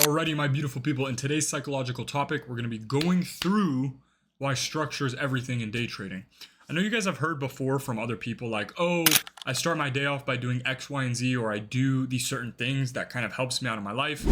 Alrighty, my beautiful people, in today's psychological topic, we're going to be going through why structure is everything in day trading. I know you guys have heard before from other people like, oh, I start my day off by doing X, Y, and Z, or I do these certain things that kind of helps me out in my life.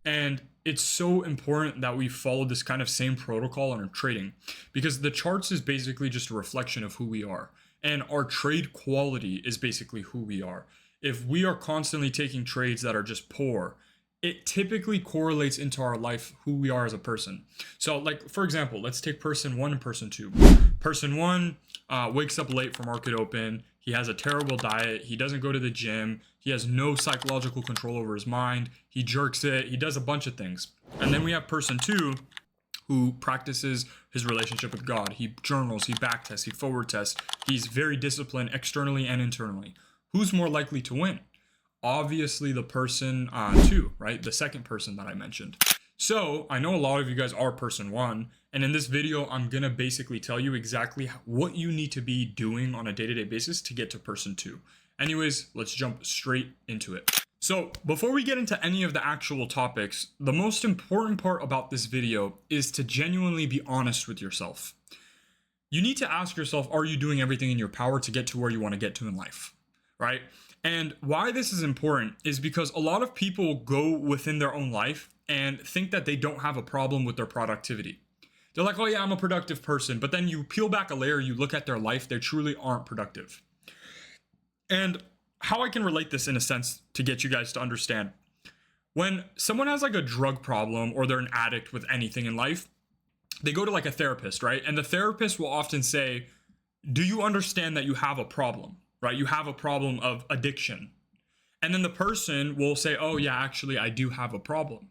And it's so important that we follow this kind of same protocol in our trading, because the charts is basically just a reflection of who we are. And our trade quality is basically who we are. If we are constantly taking trades that are just poor, it typically correlates into our life, who we are as a person. So like, for example, let's take person one and person two. Person one wakes up late for market open. He has a terrible diet. He doesn't go to the gym. He has no psychological control over his mind. He jerks it. He does a bunch of things. And then we have person two, who practices his relationship with God. He journals, he backtests, he forward tests. He's very disciplined externally and internally. Who's more likely to win? Obviously the person two, right? The second person that I mentioned. So I know a lot of you guys are person one, and in this video, I'm gonna basically tell you exactly what you need to be doing on a day-to-day basis to get to person two. Anyways, let's jump straight into it. So before we get into any of the actual topics, the most important part about this video is to genuinely be honest with yourself. You need to ask yourself, are you doing everything in your power to get to where you want to get to in life, right? And why this is important is because a lot of people go within their own life and think that they don't have a problem with their productivity. They're like, oh yeah, I'm a productive person. But then you peel back a layer, you look at their life, they truly aren't productive. And how I can relate this in a sense to get you guys to understand. When someone has like a drug problem or they're an addict with anything in life, they go to like a therapist, right? And the therapist will often say, do you understand that you have a problem? Right? You have a problem of addiction. And then the person will say, oh yeah, actually I do have a problem.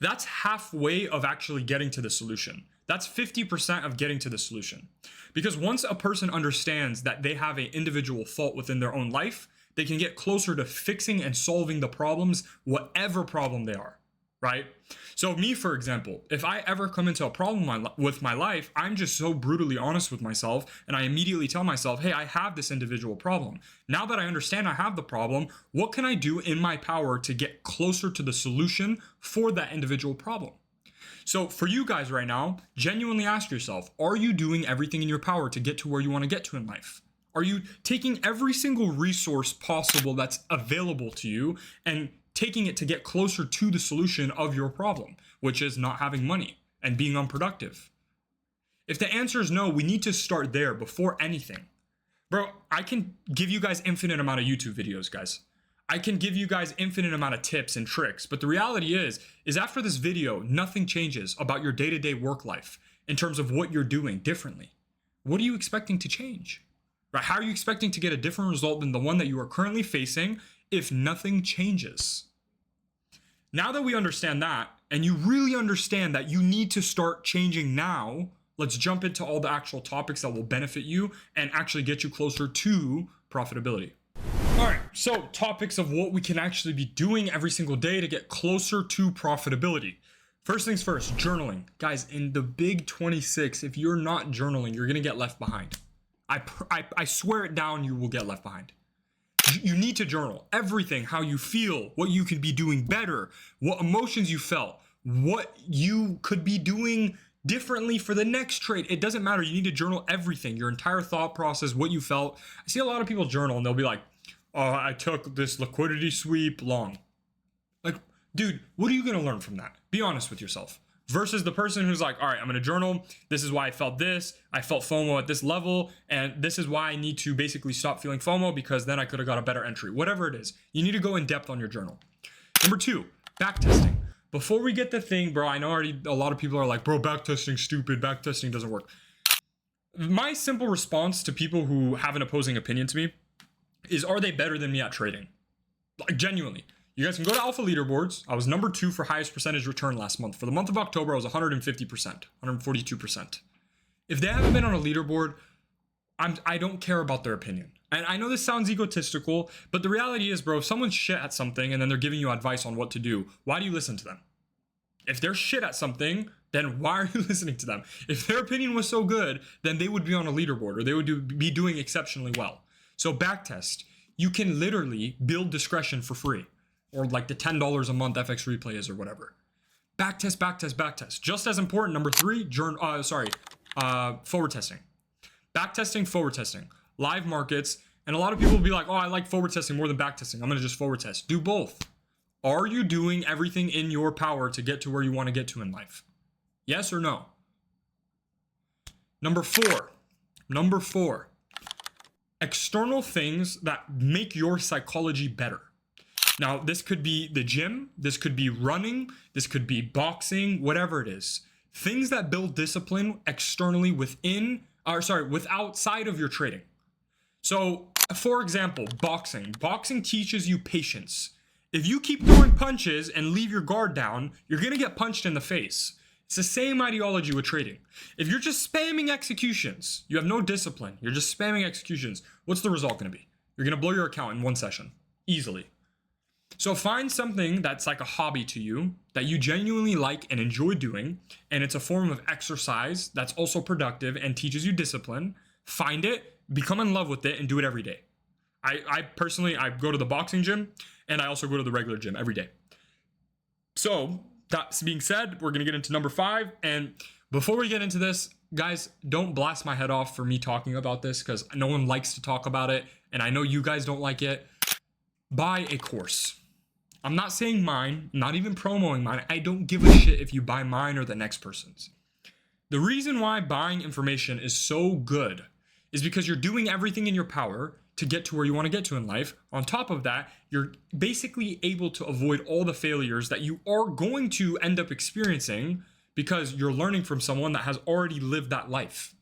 That's halfway of actually getting to the solution. That's 50% of getting to the solution. Because once a person understands that they have an individual fault within their own life, they can get closer to fixing and solving the problems, whatever problem they are, right? So me, for example, if I ever come into a problem with my life, I'm just so brutally honest with myself, and I immediately tell myself, hey, I have this individual problem. Now that I understand I have the problem, what can I do in my power to get closer to the solution for that individual problem? So for you guys right now, genuinely ask yourself, are you doing everything in your power to get to where you want to get to in life? Are you taking every single resource possible that's available to you and taking it to get closer to the solution of your problem, which is not having money and being unproductive? If the answer is no, we need to start there before anything. Bro, I can give you guys infinite amount of YouTube videos, guys. I can give you guys infinite amount of tips and tricks, but the reality is after this video, nothing changes about your day-to-day work life in terms of what you're doing differently. What are you expecting to change? Right? How are you expecting to get a different result than the one that you are currently facing if nothing changes? Now that we understand that, and you really understand that you need to start changing now, let's jump into all the actual topics that will benefit you and actually get you closer to profitability. All right, so topics of what we can actually be doing every single day to get closer to profitability. First things first, journaling. Guys, in the big 26, if you're not journaling, you're gonna get left behind. I swear it down, you will get left behind. You need to journal everything, how you feel, what you could be doing better, what emotions you felt, what you could be doing differently for the next trade. It doesn't matter. You need to journal everything, your entire thought process, what you felt. I see a lot of people journal and they'll be like, oh, I took this liquidity sweep long. Like, dude, what are you going to learn from that? Be honest with yourself. Versus the person who's like, all right, I'm going to journal. This is why I felt this. I felt FOMO at this level. And this is why I need to basically stop feeling FOMO, because then I could have got a better entry. Whatever it is, you need to go in depth on your journal. Number two, backtesting. Before we get the thing, bro, I know already a lot of people are like, bro, backtesting's stupid. Backtesting doesn't work. My simple response to people who have an opposing opinion to me is, are they better than me at trading? Like, genuinely. You guys can go to Alpha Leaderboards. I was number 2 for highest percentage return last month. For the month of October, I was 150%, 142%. If they haven't been on a leaderboard, I don't care about their opinion. And I know this sounds egotistical, but the reality is, bro, if someone's shit at something and then they're giving you advice on what to do, why do you listen to them? If they're shit at something, then why are you listening to them? If their opinion was so good, then they would be on a leaderboard or they would be doing exceptionally well. So backtest. You can literally build discretion for free, or like the $10 a month FX replay is or whatever. Backtest, backtest, backtest. Just as important, number 3, forward testing. Backtesting, forward testing. Live markets. And a lot of people will be like, oh, I like forward testing more than backtesting. I'm going to just forward test. Do both. Are you doing everything in your power to get to where you want to get to in life? Yes or no? Number four, external things that make your psychology better. Now, this could be the gym, this could be running, this could be boxing, whatever it is. Things that build discipline externally outside of your trading. So, for example, boxing. Boxing teaches you patience. If you keep throwing punches and leave your guard down, you're going to get punched in the face. It's the same ideology with trading. If you're just spamming executions, you have no discipline, you're just spamming executions, what's the result going to be? You're going to blow your account in one session, easily. So find something that's like a hobby to you, that you genuinely like and enjoy doing, and it's a form of exercise that's also productive and teaches you discipline. Find it, become in love with it, and do it every day. I personally go to the boxing gym, and I also go to the regular gym every day. So, that being said, we're going to get into number 5. And before we get into this, guys, don't blast my head off for me talking about this, because no one likes to talk about it. And I know you guys don't like it. Buy a course. I'm not saying mine, not even promoting mine. I don't give a shit if you buy mine or the next person's. The reason why buying information is so good is because you're doing everything in your power to get to where you want to get to in life. On top of that, you're basically able to avoid all the failures that you are going to end up experiencing because you're learning from someone that has already lived that life.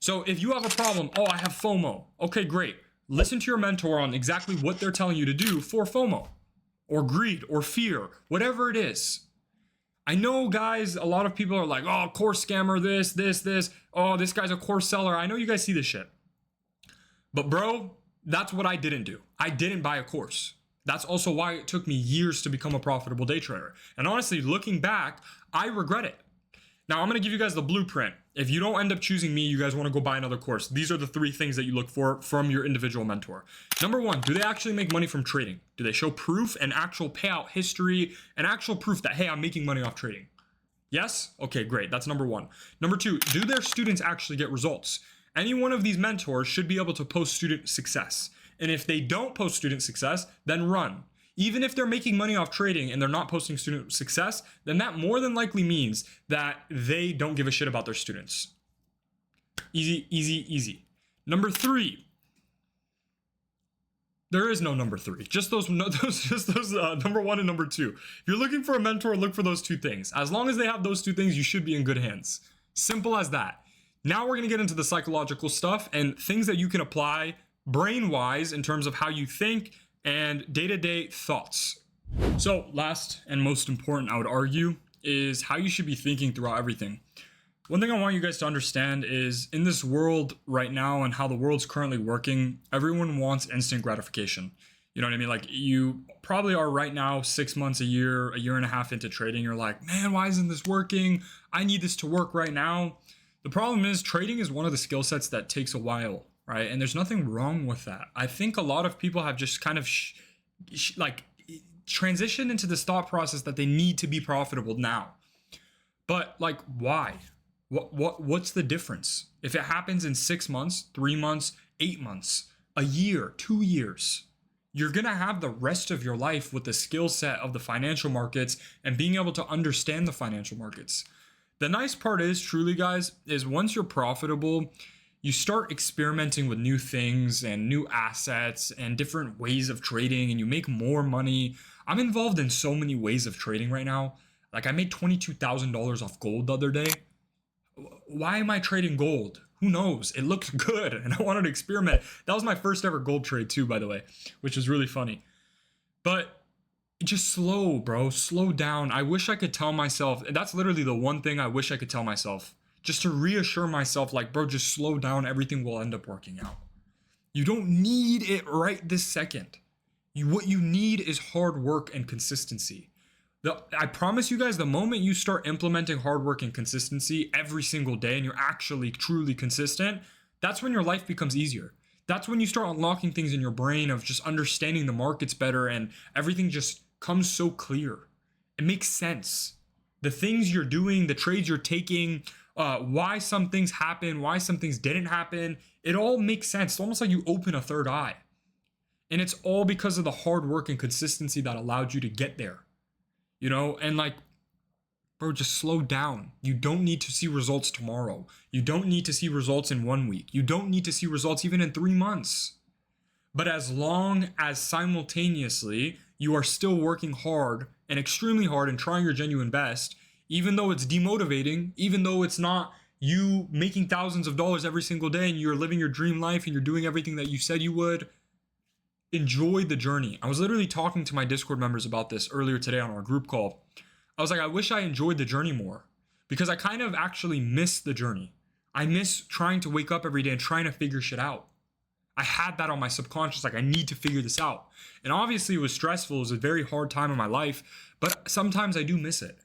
So if you have a problem, oh, I have FOMO. Okay, great. Listen to your mentor on exactly what they're telling you to do for FOMO or greed or fear, whatever it is. I know, guys, a lot of people are like, oh, course scammer, this. Oh, this guy's a course seller. I know you guys see this shit. But bro, that's what I didn't do. I didn't buy a course. That's also why it took me years to become a profitable day trader. And honestly, looking back, I regret it. Now, I'm going to give you guys the blueprint. If you don't end up choosing me, you guys want to go buy another course. These are the 3 things that you look for from your individual mentor. Number 1, do they actually make money from trading? Do they show proof and actual payout history and actual proof that, hey, I'm making money off trading? Yes? Okay, great. That's number 1. Number 2, do their students actually get results? Any one of these mentors should be able to post student success. And if they don't post student success, then run. Even if they're making money off trading and they're not posting student success, then that more than likely means that they don't give a shit about their students. Easy, easy, easy. Number 3. There is no number 3. Just those number 1 and number 2. If you're looking for a mentor, look for those 2 things. As long as they have those 2 things, you should be in good hands. Simple as that. Now we're going to get into the psychological stuff and things that you can apply brain-wise in terms of how you think and day-to-day thoughts. So last and most important, I would argue, is how you should be thinking throughout everything. One thing I want you guys to understand is in this world right now and how the world's currently working, everyone wants instant gratification. You know what I mean? Like, you probably are right now 6 months, a year and a half into trading. You're like, man, why isn't this working? I need this to work right now. The problem is trading is one of the skill sets that takes a while, right? And there's nothing wrong with that. I think a lot of people have just kind of transitioned into this thought process that they need to be profitable now. But like, why? What's the difference? If it happens in 6 months, 3 months, 8 months, a year, 2 years, you're going to have the rest of your life with the skill set of the financial markets and being able to understand the financial markets. The nice part is, truly, guys, is once you're profitable, you start experimenting with new things and new assets and different ways of trading, and you make more money. I'm involved in so many ways of trading right now. Like, I made $22,000 off gold the other day. Why am I trading gold? Who knows? It looked good and I wanted to experiment. That was my first ever gold trade too, by the way, which is really funny. But just slow, bro. Slow down. I wish I could tell myself, and that's literally the one thing I wish I could tell myself, just to reassure myself, like, bro, just slow down. Everything will end up working out. You don't need it right this second. What you need is hard work and consistency. I promise you guys, the moment you start implementing hard work and consistency every single day and you're actually truly consistent, that's when your life becomes easier. That's when you start unlocking things in your brain of just understanding the markets better and everything just comes so clear. It makes sense. the things you're doing, the trades you're taking, why some things happen, why some things didn't happen. It all makes sense. It's almost like you open a third eye. And it's all because of the hard work and consistency that allowed you to get there. You know, and like, bro, just slow down. You don't need to see results tomorrow. You don't need to see results in 1 week. You don't need to see results even in 3 months. But as long as simultaneously you are still working hard and extremely hard and trying your genuine best, even though it's demotivating, even though it's not you making thousands of dollars every single day and you're living your dream life and you're doing everything that you said you would, enjoy the journey. I was literally talking to my Discord members about this earlier today on our group call. I was like, I wish I enjoyed the journey more, because I kind of actually miss the journey. I miss trying to wake up every day and trying to figure shit out. I had that on my subconscious, like I need to figure this out. And obviously it was stressful. It was a very hard time in my life, but sometimes I do miss it.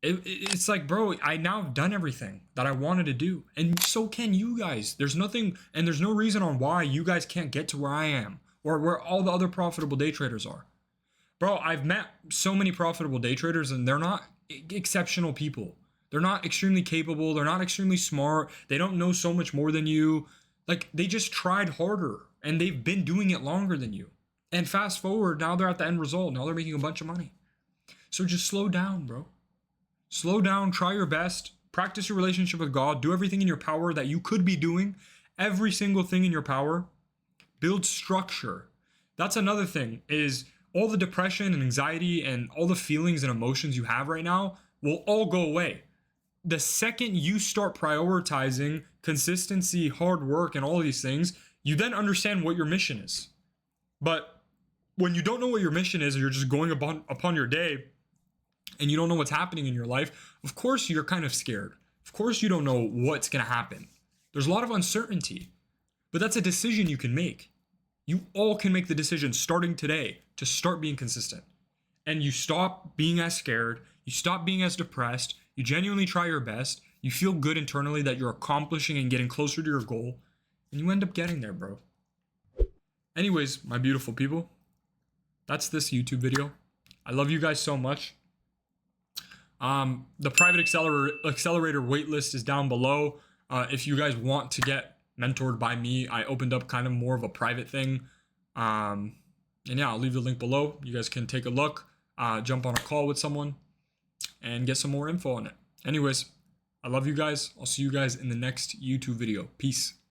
It's like, bro, I now have done everything that I wanted to do. And so can you guys. There's nothing, and there's no reason on why you guys can't get to where I am or where all the other profitable day traders are. Bro, I've met so many profitable day traders and they're not exceptional people. They're not extremely capable. They're not extremely smart. They don't know so much more than you. Like, they just tried harder and they've been doing it longer than you. And fast forward, now they're at the end result. Now they're making a bunch of money. So just slow down, bro. Slow down, try your best, practice your relationship with God, do everything in your power that you could be doing, every single thing in your power. Build structure. That's another thing, is all the depression and anxiety and all the feelings and emotions you have right now will all go away. The second you start prioritizing consistency, hard work, and all of these things, you then understand what your mission is. But when you don't know what your mission is, or you're just going upon your day, and you don't know what's happening in your life, of course you're kind of scared. Of course you don't know what's going to happen. There's a lot of uncertainty, but that's a decision you can make. You all can make the decision starting today to start being consistent. And you stop being as scared. You stop being as depressed. You genuinely try your best. You feel good internally that you're accomplishing and getting closer to your goal. And you end up getting there, bro. Anyways, my beautiful people, that's this YouTube video. I love you guys so much. The private accelerator waitlist is down below. If you guys want to get mentored by me, I opened up kind of more of a private thing. And yeah, I'll leave the link below. You guys can take a look, jump on a call with someone and get some more info on it. Anyways, I love you guys. I'll see you guys in the next YouTube video. Peace.